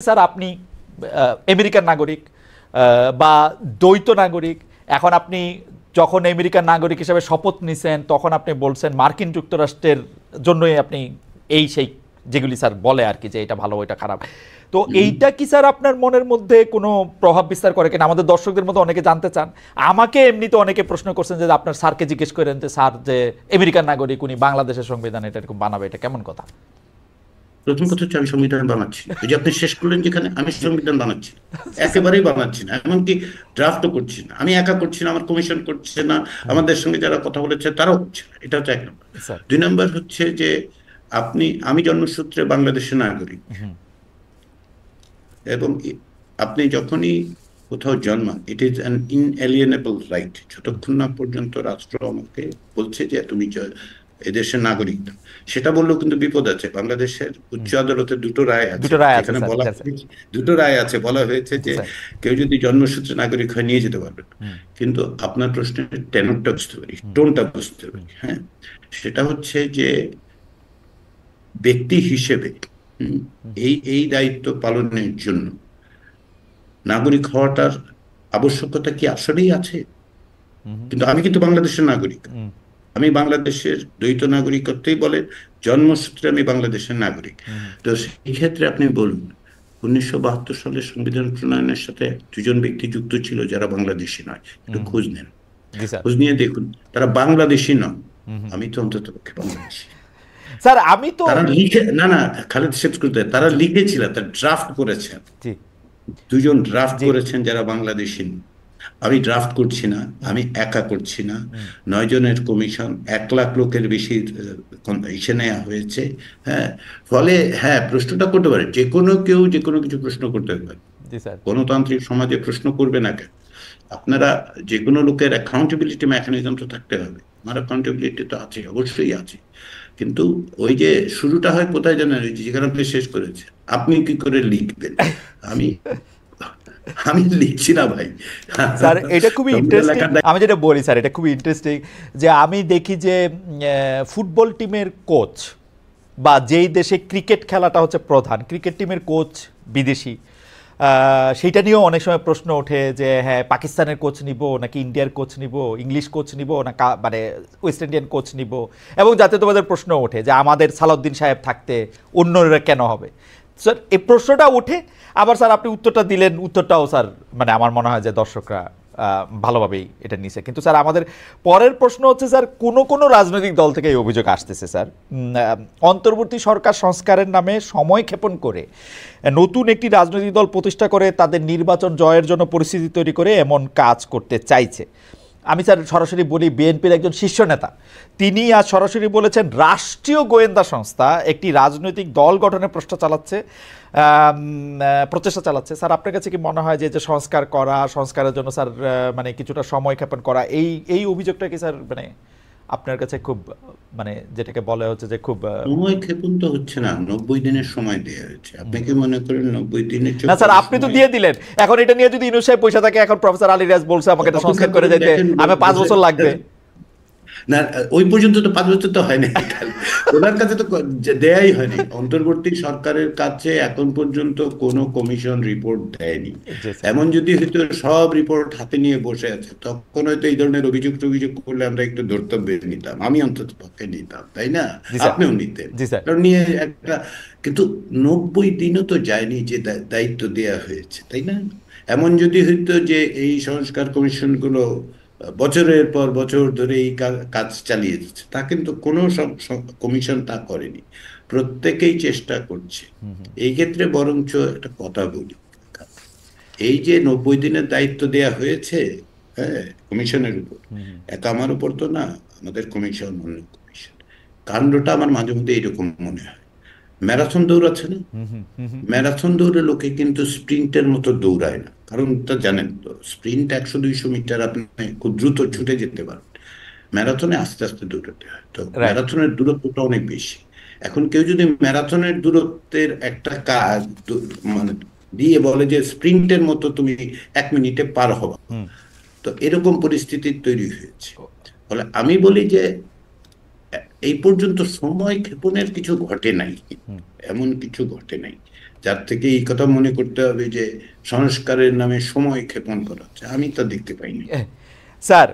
Sir আপনি American নাগরিক বা দ্বৈত নাগরিক, এখন আপনি যখন আমেরিকান নাগরিক হিসেবে শপথ নিছেন তখন আপনি বলছেন মার্কিন যুক্তরাষ্ট্রের জন্যই আপনি এই সেই যেগুলি স্যার বলে আর কি, যে এটা ভালো এটা খারাপ। তো এইটা কি স্যার আপনার মনের মধ্যে কোনো প্রভাব বিস্তার করে কিনা? আমাদের দর্শকদের মধ্যে অনেকে জানতে চান। আমাকে এমনিতে অনেকে প্রশ্ন করছেন যে আপনার স্যারকে জিজ্ঞেস করেন যে স্যার যে আমেরিকান নাগরিক, উনি বাংলাদেশের সংবিধান এটা এরকম বানাবে, এটা কেমন কথা? প্রথম কথা হচ্ছে আমি সংবিধান বানাচ্ছি না। এই যে আপনি শেষ করলেন যেখানে, আমি সংবিধান বানাচ্ছি না, একেবারেই বানাচ্ছি না, এমনকি ড্রাফটও করছি না। আমি একা করছি না, আমার কমিশন করছে না, আমাদের সঙ্গে যারা কথা বলেছে তারাও করছে না। এটা হচ্ছে এক নম্বর। স্যার। দুই নম্বর হচ্ছে যে আমি জন্মসূত্রে বাংলাদেশের নাগরিক, এবং আপনি যখনই কোথাও জন্মান, it is an inalienable right. যতক্ষণ না পর্যন্ত রাষ্ট্র আমাকে বলছে যে তুমি এদেশের নাগরিক না, সেটা বললেও কিন্তু বিপদ আছে। বাংলাদেশের উচ্চ আদালতে দুটো রায় আছে, দুটো রায় আছে যেখানে স্যার, বলা ঠিক আছে। হয়েছে, দুটো রায় আছে, বলা হয়েছে জি যে স্যার। কেউ যদি জন্মসূত্রে নাগরিক হয় নিয়ে যেতে পারবেন। হুম। কিন্তু আপনার প্রশ্নের টেনরটা বুঝতে পারি, হুম। টোনটা বুঝতে হুম। পারি। হ্যাঁ, সেটা হচ্ছে যে ব্যক্তি হিসেবে হুম। এই এই দায়িত্ব পালনের জন্য নাগরিক হওয়াটার আবশ্যকতা কি আসলেই আছে? হুম। কিন্তু আমি কিন্তু বাংলাদেশের নাগরিক। হুম। আমি বাংলাদেশের দ্বৈত নাগরিকত্বই বলে, জন্মসূত্রে আমি বাংলাদেশের নাগরিক। হুম। তো সেই ক্ষেত্রে আপনি বলুন, 1972 সালে সংবিধান প্রণয়নের সাথে দুজন ব্যক্তি যুক্ত ছিল যারা বাংলাদেশি নয়। একটু হুম। খোঁজ নেন, জি স্যার। খোঁজ নিয়ে দেখুন, তারা বাংলাদেশি নন। হুম। হুম। আমি তো অন্তত পক্ষে বাংলাদেশি। স্যার আমি তো তারা লিখে, না না, খালেদ শেখকুদ্দে তারা জি লিখেছিলেন, তারা ড্রাফট করেছেন। জি দুজন ড্রাফট জি। করেছেন যারা বাংলাদেশি। আমি ড্রাফট করছি না, হুম। আমি একা করছি না। হুম। 9 জনের কমিশন, 1 লাখ লোকের বেশি ইসে নেওয়া হয়েছে। হ্যাঁ, ফলে হ্যাঁ, প্রশ্নটা করতে পারে, যে কোনো কেউ যে কোনো কিছু প্রশ্ন করতে পারে। জি স্যার। গণতান্ত্রিক সমাজে প্রশ্ন করবে না কেন? আপনারা, যে কোনো লোকের অ্যাকাউন্টেবিলিটি মেকানিজম তো থাকতে হবে। আমার অ্যাকাউন্টেবিলিটি তো আছে, অবশ্যই আছে। কিন্তু ওই যে শুরুটা হয় কোথায় জানেন? ওই যে যেখানে আপনি শেষ করেছেন, আপনি কি করে লিখবেন। আমি আমি লিখছি না ভাই। স্যার এটা খুবই সংবিধান ইন্টারেস্টিং। লেখার আমি যেটা বলি স্যার, এটা খুবই ইন্টারেস্টিং যে আমি দেখি যে ফুটবল টিমের কোচ বা যেই দেশে ক্রিকেট খেলাটা হচ্ছে প্রধান, ক্রিকেট টিমের কোচ বিদেশি, সেইটা নিয়েও অনেক সময় প্রশ্ন ওঠে যে হ্যাঁ পাকিস্তানের কোচ নিব নাকি ইন্ডিয়ার কোচ নিব, ইংলিশ কোচ নিব না মানে ওয়েস্ট ইন্ডিয়ান কোচ নিব, এবং জাতীয়তাবাদের প্রশ্ন ওঠে যে আমাদের সালাউদ্দিন সাহেব থাকতে অন্যরা কেন হবে। স্যার এই প্রশ্নটা ওঠে, আবার স্যার আপনি উত্তরটা দিলেন, উত্তরটাও স্যার মানে আমার মনে হয় যে দর্শকরা ভালোভাবেই এটা নিছে। কিন্তু স্যার আমাদের পরের প্রশ্ন হচ্ছে স্যার, কোনো কোনো রাজনৈতিক দল থেকে এই অভিযোগ আসতেছে স্যার, অন্তর্বর্তী সরকার সংস্কারের নামে সময় ক্ষেপণ করে নতুন একটি রাজনৈতিক দল প্রতিষ্ঠা করে তাদের নির্বাচন জয়ের জন্য পরিস্থিতি তৈরি করে এমন কাজ করতে চাইছে। আমি স্যার সরাসরি বলি, বিএনপির একজন শীর্ষ নেতা তিনি আজ সরাসরি বলেছেন রাষ্ট্রীয় গোয়েন্দা সংস্থা একটি রাজনৈতিক দল গঠনের প্রচেষ্টা চালাচ্ছে। স্যার আপনার কাছে কি মনে হয় যে যে সংস্কারের জন্য স্যার মানে কিছুটা সময় ক্ষেপণ করা, এই এই অভিযোগটা কি স্যার মানে আপনার কাছে খুব মানে যেটাকে বলা হচ্ছে যে খুব সময় ক্ষেপণ তো হচ্ছে না, 90 দিনের সময় দেওয়া হয়েছে। আপনি কি মনে করেন 90 দিনের না চেয়ে স্যার, কম আপনি তো সময়? দিয়ে দিলেন। এখন এটা নিয়ে যদি ইউনূস সাহেব পয়সা থাকে, এখন প্রফেসর আলী রিয়াজ বলছে আমাকে এটা অপেক্ষা সংস্কার করে করেন, যেতে দেখেন আমি 5 বছর লাগবে। না, ওই পর্যন্ত তো 5 বছর তো হয়নি। ওনার কাছে তো দেয়াই হয়নি। অন্তর্বর্তী সরকারের কাছে এখন পর্যন্ত কোনো কমিশন রিপোর্ট দেয়নি। জি স্যার। এমন যদি হয়তো সব রিপোর্ট হাতে নিয়ে বসে আছে, তখন হয়তো এই ধরনের অভিযোগ টভিযোগ করলে আমরা একটু ধর্তব্য নিতাম, আমি অন্তত পক্ষে নিতাম, তাই না? জি স্যার। আপনিও নিতেন। জি স্যার। কারণ নিয়ে একটা, কিন্তু 90 দিনও তো যায়নি যে দায়িত্ব দেয়া হয়েছে, তাই না? এমন যদি হইতো যে এই সংস্কার কমিশনগুলো বছরের পর বছর ধরে এই কাজ চালিয়ে যাচ্ছে, তা কিন্তু কোনো কমিশন তা করেনি। প্রত্যেকেই চেষ্টা করছে। এই ক্ষেত্রে বরঞ্চ একটা কথা বলি, এই যে 90 দিনের দায়িত্ব দেয়া হয়েছে, হ্যাঁ, কমিশনের উপর, একা আমার উপর তো না, আমাদের কমিশন, অন্য কমিশন, কাণ্ডটা আমার মাঝে মধ্যে এরকম মনে হয়। ম্যারাথন দৌড়াচ্ছে না, হুম হুম হুম হুম। ম্যারাথন দৌড়ে লোকে কিন্তু স্প্রিন্টের মতো দৌড়ায় না। কারণ তা জানেন তো, স্প্রিন্ট 100-200 মিটার আপনি খুব দ্রুত ছুটে যেতে পারেন, ম্যারাথনে আস্তে আস্তে দৌড়াতে হয়। তো রাইট। ম্যারাথনের দূরত্বটা অনেক বেশি। এখন কেউ যদি ম্যারাথনের দূরত্বের একটা কাজ মানে দিয়ে বলে যে স্প্রিন্টের মতো তুমি 1 মিনিটে পার হবা, হুম। তো এরকম পরিস্থিতি তৈরি হয়েছে। ফলে আমি বলি যে এই পর্যন্ত সময় ক্ষেপণের কিছু ঘটে নাই, হুম। এমন কিছু ঘটে নাই যার থেকে এই কথা মনে করতে হবে যে সংস্কারের নামে সময় ক্ষেপণ করা হচ্ছে, আমি তা দেখতে পাইনি। স্যার